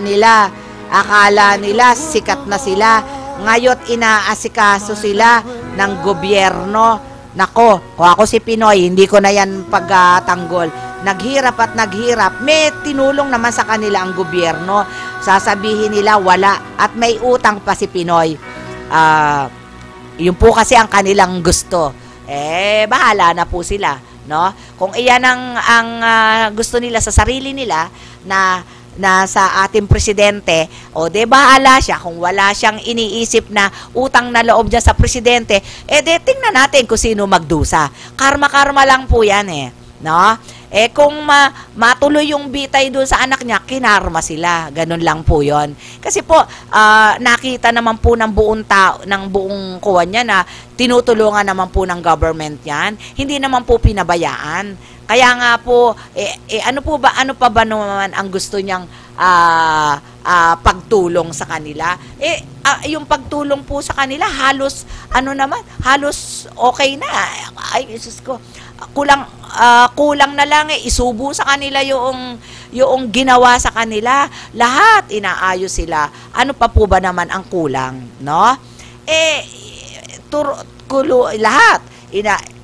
nila sikat na sila. Ngayon inaasikaso sila ng gobyerno. Nako, kung ako si Pinoy, hindi ko na yan pagtanggol. Naghirap at naghirap. May tinulong naman sa kanila ang gobyerno. Sasabihin nila wala at may utang pa si Pinoy. Yun po kasi ang kanilang gusto. Bahala na po sila, no? Kung iyan ang gusto nila sa sarili nila na sa ating presidente, bahala siya. Kung wala siyang iniisip na utang na loob niya sa presidente, tingnan natin kung sino magdusa. Karma-karma lang po yan no? Kung matuloy yung bitay doon sa anak niya, kinarma sila. Ganun lang po yon. Kasi po, nakita naman po ng buong tao, ng buong kuwan niya na tinutulungan naman po ng government yan. Hindi naman po pinabayaan. Kaya nga po, ano pa ba naman ang gusto niyang pagtulong sa kanila? Yung pagtulong po sa kanila, halos okay na. Ay, Jesus ko. Kulang na lang isubo sa kanila yung ginawa sa kanila. Lahat inaayos sila. Ano pa po ba naman ang kulang, no? Lahat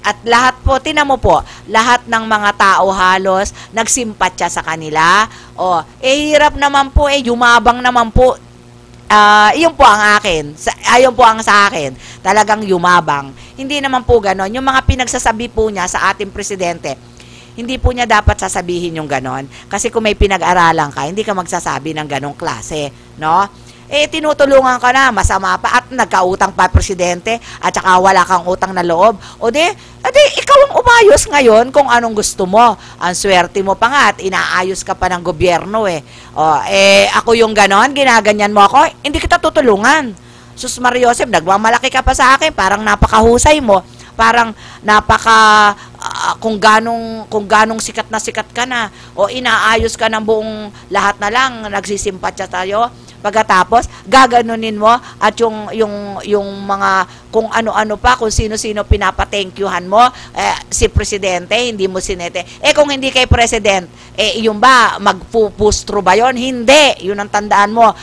at lahat po, tinan mo po, lahat ng mga tao halos nagsimpatya sa kanila. Hirap naman po, yumabang naman po. Iyon po ang akin. Ayon po ang sa akin. Talagang yumabang. Hindi naman po ganon. Yung mga pinagsasabi po niya sa ating presidente, hindi po niya dapat sasabihin yung ganon. Kasi kung may pinag-aralan ka, hindi ka magsasabi ng ganong klase, no? Tinutulungan ka na, masama pa, at nagkautang pa presidente, at saka wala kang utang na loob. Ikaw ang umayos ngayon kung anong gusto mo. Ang swerte mo pa nga, at inaayos ka pa ng gobyerno ako yung ganon, ginaganyan mo ako, hindi kita tutulungan. Sus Mariosep, nagmamalaki ka pa sa akin, parang napakahusay mo. Parang kung ganong sikat ka na, inaayos ka ng buong lahat na lang, nagsisimpatya tayo. Pagkatapos, gaganunin mo at yung mga kung ano-ano pa, kung sino-sino pinapa-thankyuhan mo, si presidente, hindi mo sinete. Kung hindi kay president, yung ba, magpupustro ba yon? Hindi. Yun ang tandaan mo,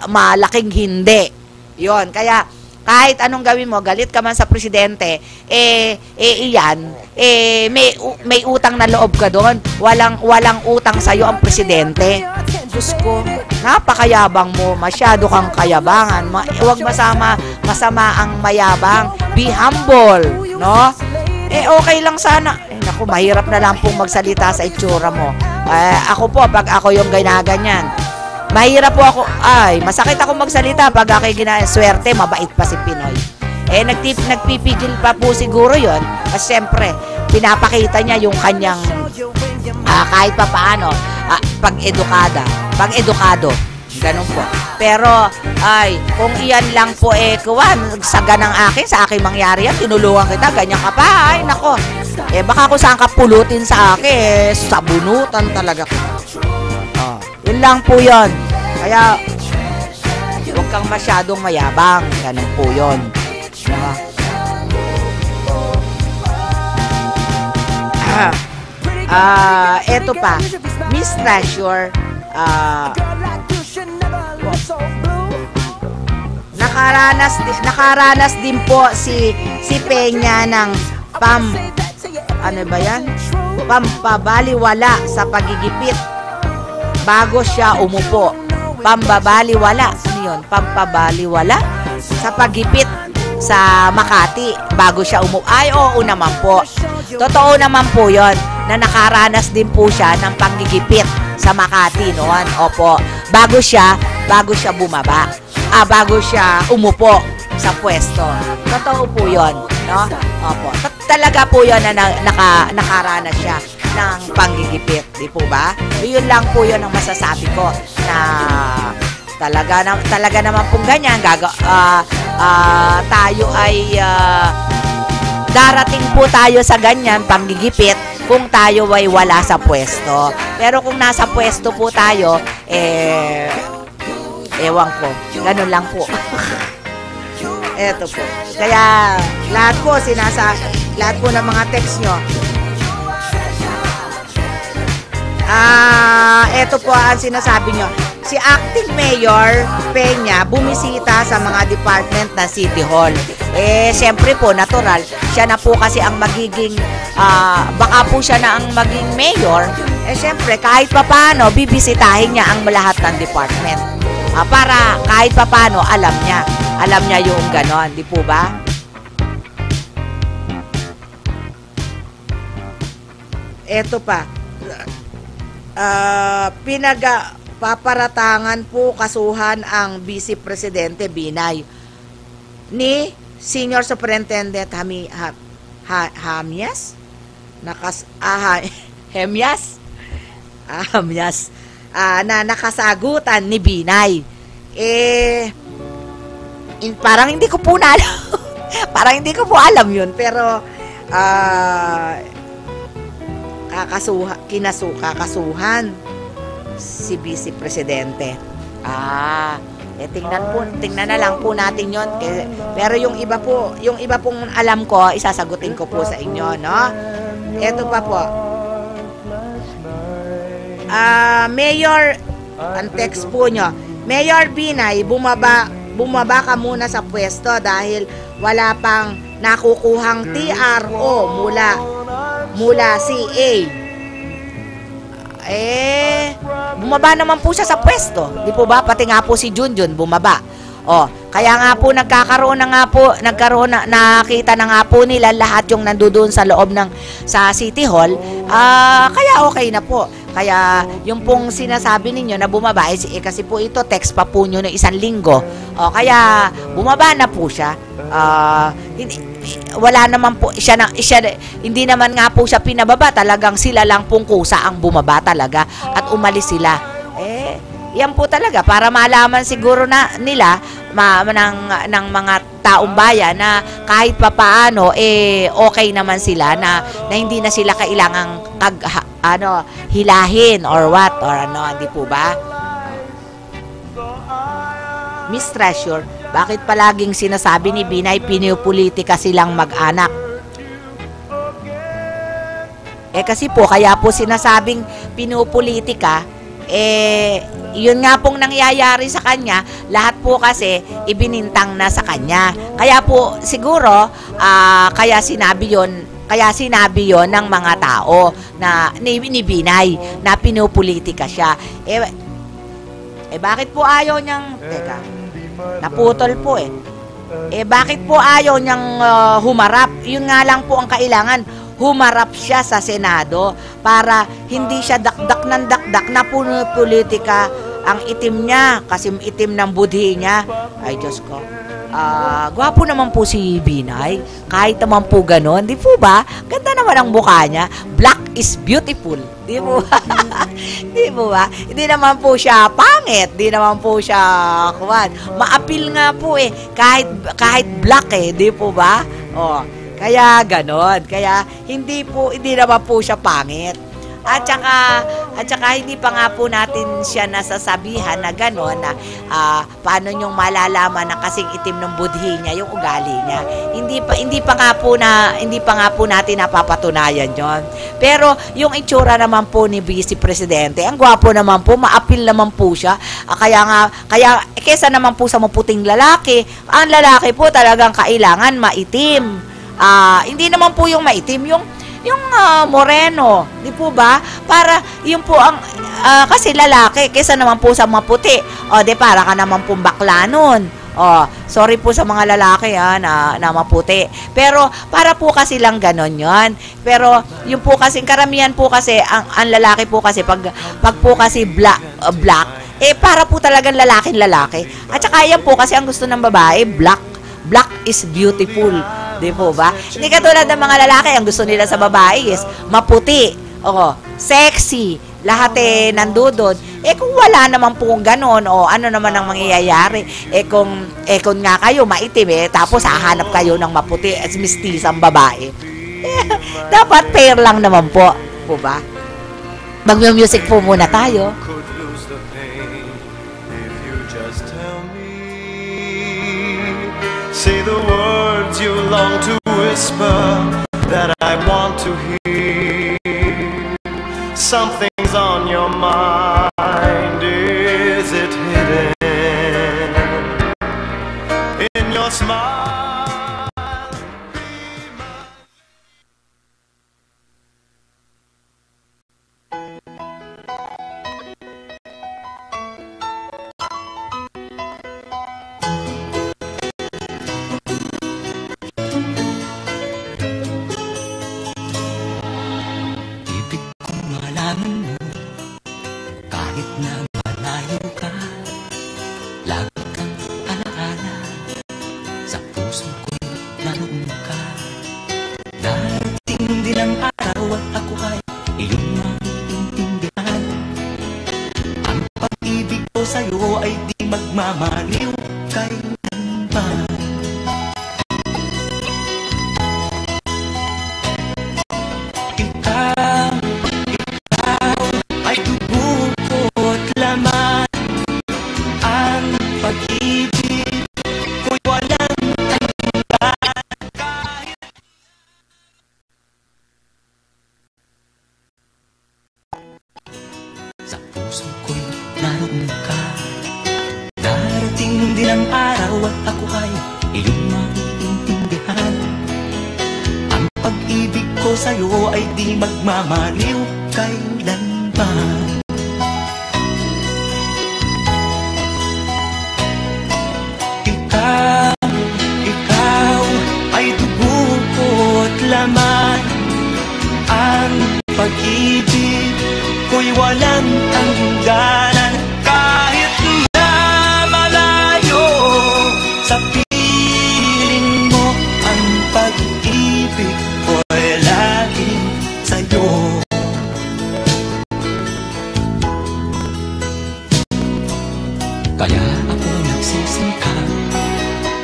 malaking hindi. Yon. Kaya, kahit anong gawin mo, galit ka man sa presidente, may utang na loob ka doon. Walang utang sa'yo ang presidente. Diyos ko, napakayabang mo, masyado kang kayabangan. Huwag masama ang mayabang. Be humble, no? Okay lang sana. Naku, mahirap na lang pong magsalita sa itsura mo. Ako po, pag ako yung ginaganyan, mahirap po ako. Masakit ako magsalita pag ako'y swerte, mabait pa si Pinoy. Nagpipigil pa po siguro yon. Kasi siyempre, pinapakita niya yung kanyang kahit pa paano, pag-edukado. Ganun po. Pero, kung iyan lang po, saga ng akin, sa akin mangyari yan, tinulungan kita, ganyan ka pa, nako. Baka kung saan ka pulutin sa akin, sabunutan talaga ko. Yun lang po yun. Kaya, huwag kang masyadong mayabang. Ganun po yun. Eto pa, Miss Treasure, nakaranas din po si Peña ng pampabaliwala sa pagigipit bago siya umupo. Pambabaliwala. Ano yun? Pampabaliwala sa pagigipit sa Makati bago siya umupo. Oo naman po. Totoo naman po yon na nakaranas din po siya ng panggigipit sa Makati noon. Opo. Bago siya bumaba. Bago siya umupo. sa pwesto. Totoo po yun, no? Opo. Talaga po yun na nakaranas siya ng panggigipit, di po ba? Yun lang po yun ang masasabi ko na talaga naman pong ganyan. Tayo ay darating po tayo sa ganyan panggigipit kung tayo ay wala sa pwesto. Pero kung nasa pwesto po tayo, ewan ko. Ganun lang po. Eto po. Kaya lahat po ng mga text nyo. Eto po ang sinasabi nyo. Si Acting Mayor Peña bumisita sa mga department ng City Hall. Siyempre po, natural. Siya na po kasi ang magiging, baka po siya na ang maging mayor. Siyempre, kahit papano, bibisitahin niya ang lahat ng department. Para kahit papano, alam niya yung ganon. Di po ba? Eto pa. Paparatangan po kasuhan ang Vice Presidente Binay ni Senior Superintendent Hemyas na nakasagutan ni Binay. Parang hindi ko po parang hindi ko po alam yun, pero kakasuhan si Vice Presidente. Tingnan na lang po natin yon. Pero yung iba pong alam ko, isasagutin ko po sa inyo, no? Ito pa po. Mayor, ang text po nyo, Mayor Binay, bumaba ka muna sa pwesto dahil wala pang nakukuhang TRO mula CA. Bumaba naman po siya sa pwesto. Di po ba? Pati nga po si Junjun bumaba. Kaya nga po nakita na nga po nila lahat yung nandoon sa loob sa City Hall. Kaya okay na po. Kaya yung pong sinasabi ninyo na bumaba, kasi po ito text pa po nyo ng 1 linggo. Kaya bumaba na po siya. Wala naman po siya, hindi naman nga po siya pinababa, talagang sila lang pong kusa ang bumaba talaga at umalis sila. Yan po talaga para malaman siguro na nila ng mga taong bayan na kahit papaano okay naman sila na hindi na sila kailangang hilahin or what or hindi po ba? Miss Treasure, bakit palaging sinasabi ni Binay pinipolitika silang mag-anak? Kasi po, kaya po sinasabing pinupolitika, yun nga pong nangyayari sa kanya, lahat po kasi ibinintang na sa kanya. Kaya po, siguro, kaya sinabi yon ng mga tao na ni Binay na pinupolitika siya. Bakit po ayaw niyang, teka, naputol po bakit po ayaw niyang humarap? Yun nga lang po ang kailangan, humarap siya sa Senado para hindi siya dakdak ng dakdak na politika ang itim niya, kasi itim ng budhi niya. Ay, Diyos ko. Gwapo naman po si Binay. Kahit naman po ganon, di po ba? Ganda naman ang mukha niya. Black is beautiful. Di po ba? Di po ba? Hindi naman po siya pangit. Di naman po siya maapil nga po kahit black di po ba? Kaya ganon. Kaya hindi naman po siya pangit. At saka hindi pa nga po natin siya nasasabihan na gano'n na paano niyong malalaman na kasing itim ng budhi niya, yung ugali niya. Hindi pa nga po natin napapatunayan 'yon. Pero yung itsura naman po ni Vice Presidente, ang gwapo naman po, maapil naman po siya. Kaya kesa naman po sa maputing lalaki, ang lalaki po talagang kailangan maitim. Hindi naman po yung maitim, yung moreno, di po ba? Para yung po ang kasi lalaki kaysa naman po sa maputi. Di para ka naman pong bakla nun. Sorry po sa mga lalaki na maputi. Pero para po kasi lang ganon 'yon. Pero yung po kasi karamihan po kasi ang lalaki po kasi pag po kasi black para po talagang lalaki. At saka yan po kasi ang gusto ng babae black Black is beautiful. Di po ba? Hindi katulad ng mga lalaki, ang gusto nila sa babae is maputi, sexy, lahat nandudod. Kung wala naman po ganon, ano naman ang mangyayari? Kung nga kayo maitim, tapos hahanap kayo ng maputi as mistisang babae. Dapat fair lang naman po. Po ba? Mag-music po muna tayo. Could lose the pain if you just tell me. Say the words you long to whisper that I want to hear. Something's on your mind, is it hidden in your smile? Kahit na malayo ka, lagi kang alaala. Sa puso ko'y naroon ka. Darating din ang araw at ako ay iyong maiintindihan. Ang pag-ibig ko sa'yo ay di magmamaliw kailanman. Sa puso ko'y naroon ka. Darating din ang araw at ako ay iyong maiintindihan. Ang pag-ibig ko sa'yo ay di magmamaliw kailanman. Ikaw ay dugo ko't laman. Ang pag-ibig ko'y walang hangganan. Kahit na malayo sa piling mo, ang pag-ibig ko'y laging sa'yo. Kaya ako nagsisikap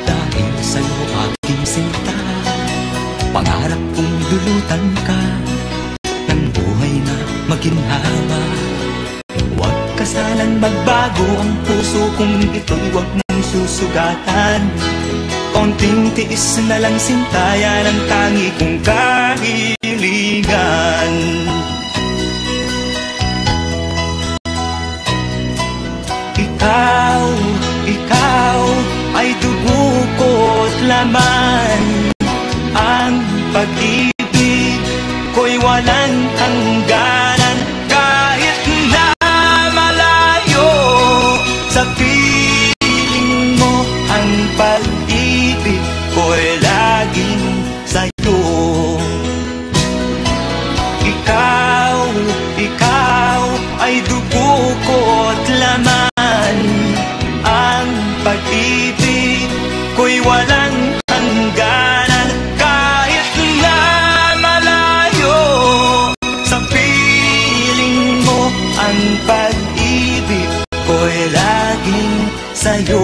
dahil sa'yo aking sinta. Pangarap kong dulutan ka ng buhay na maginhawa. Huwag ka sanang magbago, ang puso kong ito'y huwag mong susugatan. Konting tiis na lang sinta, yan ang tangi kong kahilingan. Ikaw ay dugo ko't laman. Ang pag-ibig ko'y walang hangganan. Kahit na malayo sa piling mo, ang pag-ibig ko'y laging sa'yo. Ikaw ay dugo ko't laman. Ang pag-ibig ko'y walang hangganan. Kahit na malayo sa piling mo, ang pag-ibig ko'y laging sa'yo.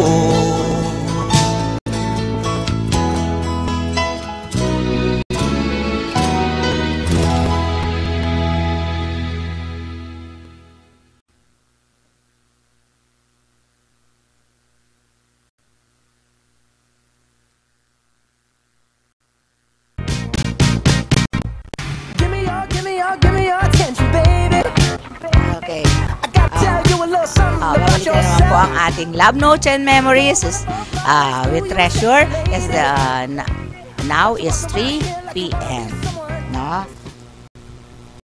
Give me your attention, baby. Okay. I gotta tell you a little something about Babalik na naman po yourself. ang ating Love Notes and Memories with Treasure. Now is 3 p.m. No?